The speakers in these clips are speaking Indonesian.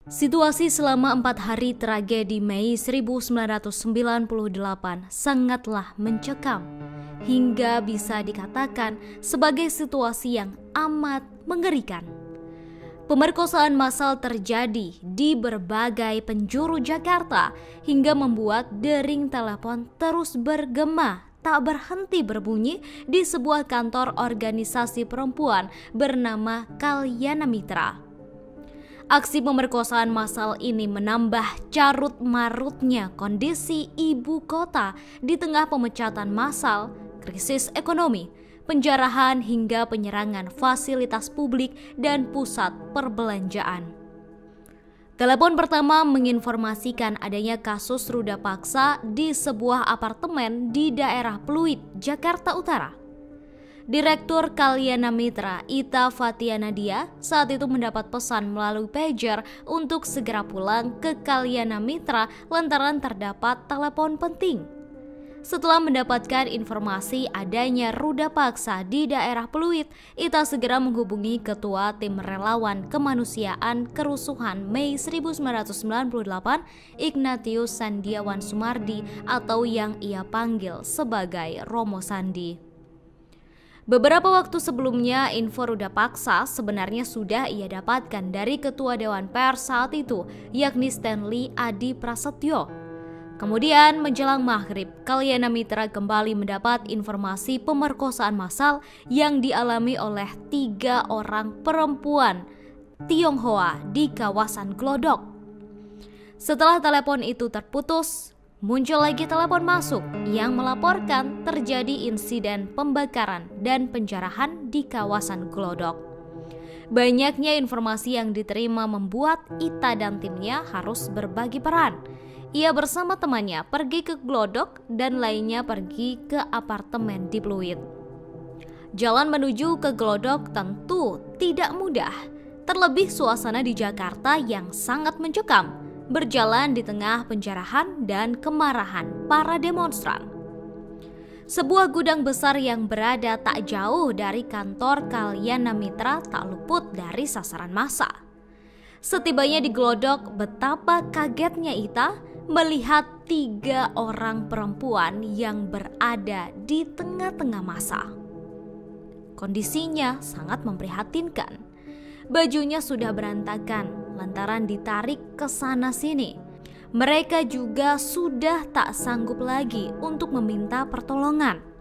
Situasi selama 4 hari tragedi Mei 1998 sangatlah mencekam, hingga bisa dikatakan sebagai situasi yang amat mengerikan. Pemerkosaan massal terjadi di berbagai penjuru Jakarta hingga membuat dering telepon terus bergema tak berhenti berbunyi di sebuah kantor organisasi perempuan bernama Kalyana Mitra. Aksi pemerkosaan massal ini menambah carut marutnya kondisi ibu kota di tengah pemecatan massal, krisis ekonomi, penjarahan hingga penyerangan fasilitas publik dan pusat perbelanjaan. Telepon pertama menginformasikan adanya kasus ruda paksa di sebuah apartemen di daerah Pluit, Jakarta Utara. Direktur Kalyana Mitra, Ita Fatia Nadia, saat itu mendapat pesan melalui pager untuk segera pulang ke Kalyana Mitra lantaran terdapat telepon penting. Setelah mendapatkan informasi adanya ruda paksa di daerah Pluit, Ita segera menghubungi Ketua Tim Relawan Kemanusiaan Kerusuhan Mei 1998, Ignatius Sandiawan Sumardi atau yang ia panggil sebagai Romo Sandi. Beberapa waktu sebelumnya, info ruda paksa sebenarnya sudah ia dapatkan dari Ketua Dewan Pers saat itu, yakni Stanley Adi Prasetyo. Kemudian menjelang maghrib, Kalyana Mitra kembali mendapat informasi pemerkosaan massal yang dialami oleh 3 orang perempuan Tionghoa di kawasan Glodok. Setelah telepon itu terputus, muncul lagi telepon masuk yang melaporkan terjadi insiden pembakaran dan penjarahan di kawasan Glodok. Banyaknya informasi yang diterima membuat Ita dan timnya harus berbagi peran. Ia bersama temannya pergi ke Glodok dan lainnya pergi ke apartemen di Pluit. Jalan menuju ke Glodok tentu tidak mudah, terlebih suasana di Jakarta yang sangat mencekam, berjalan di tengah penjarahan dan kemarahan para demonstran. Sebuah gudang besar yang berada tak jauh dari kantor Kalyana Mitra tak luput dari sasaran massa. Setibanya di Glodok, betapa kagetnya Ita melihat 3 orang perempuan yang berada di tengah-tengah massa. Kondisinya sangat memprihatinkan. Bajunya sudah berantakan lantaran ditarik ke sana sini. Mereka juga sudah tak sanggup lagi untuk meminta pertolongan.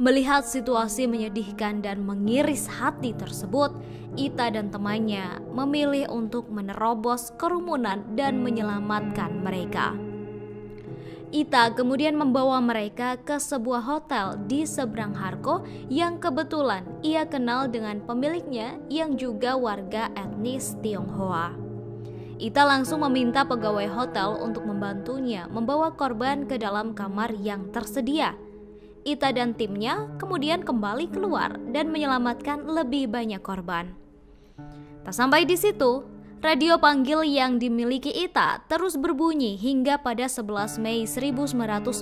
Melihat situasi menyedihkan dan mengiris hati tersebut, Ita dan temannya memilih untuk menerobos kerumunan dan menyelamatkan mereka. Ita kemudian membawa mereka ke sebuah hotel di seberang Harko yang kebetulan ia kenal dengan pemiliknya yang juga warga etnis Tionghoa. Ita langsung meminta pegawai hotel untuk membantunya membawa korban ke dalam kamar yang tersedia. Ita dan timnya kemudian kembali keluar dan menyelamatkan lebih banyak korban. Tak sampai di situ, radio panggil yang dimiliki Ita terus berbunyi hingga pada 11 Mei 1998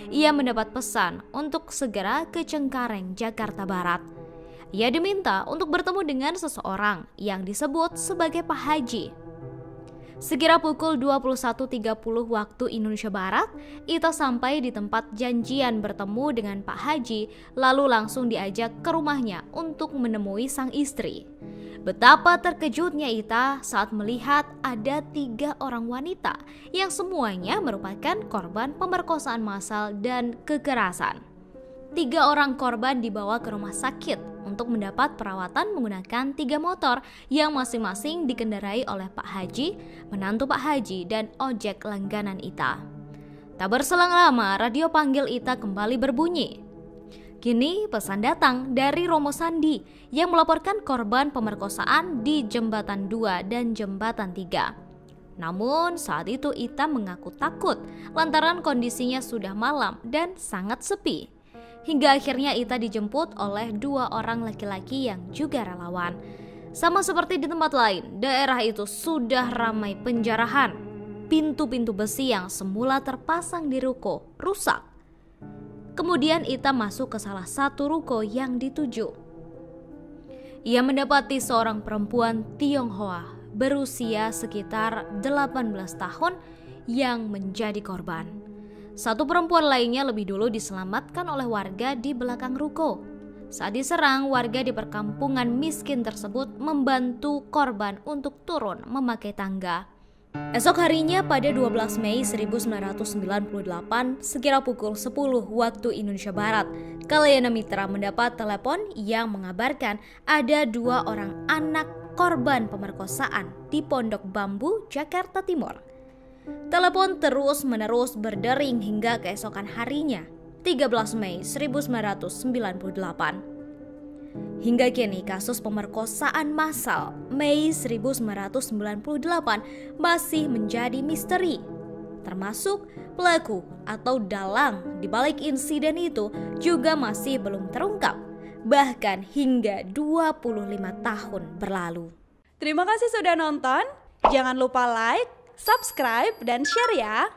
ia mendapat pesan untuk segera ke Cengkareng, Jakarta Barat. Ia diminta untuk bertemu dengan seseorang yang disebut sebagai Pak Haji. Sekira pukul 21.30 waktu Indonesia Barat, Ita sampai di tempat janjian bertemu dengan Pak Haji, lalu langsung diajak ke rumahnya untuk menemui sang istri. Betapa terkejutnya Ita saat melihat ada 3 orang wanita yang semuanya merupakan korban pemerkosaan massal dan kekerasan. 3 orang korban dibawa ke rumah sakit untuk mendapat perawatan menggunakan 3 motor yang masing-masing dikendarai oleh Pak Haji, menantu Pak Haji, dan ojek langganan Ita. Tak berselang lama, radio panggil Ita kembali berbunyi. Kini pesan datang dari Romo Sandi yang melaporkan korban pemerkosaan di Jembatan 2 dan Jembatan 3. Namun saat itu Ita mengaku takut lantaran kondisinya sudah malam dan sangat sepi. Hingga akhirnya Ita dijemput oleh 2 orang laki-laki yang juga relawan. Sama seperti di tempat lain, daerah itu sudah ramai penjarahan. Pintu-pintu besi yang semula terpasang di ruko rusak. Kemudian Ita masuk ke salah satu ruko yang dituju. Ia mendapati seorang perempuan Tionghoa berusia sekitar 18 tahun yang menjadi korban. Satu perempuan lainnya lebih dulu diselamatkan oleh warga di belakang ruko. Saat diserang, warga di perkampungan miskin tersebut membantu korban untuk turun memakai tangga. Esok harinya pada 12 Mei 1998, sekira pukul 10 waktu Indonesia Barat, Kalayana Mitra mendapat telepon yang mengabarkan ada 2 orang anak korban pemerkosaan di Pondok Bambu, Jakarta Timur. Telepon terus-menerus berdering hingga keesokan harinya, 13 Mei 1998. Hingga kini kasus pemerkosaan massal Mei 1998 masih menjadi misteri. Termasuk pelaku atau dalang di balik insiden itu juga masih belum terungkap, bahkan hingga 25 tahun berlalu. Terima kasih sudah nonton. Jangan lupa like, subscribe, dan share ya.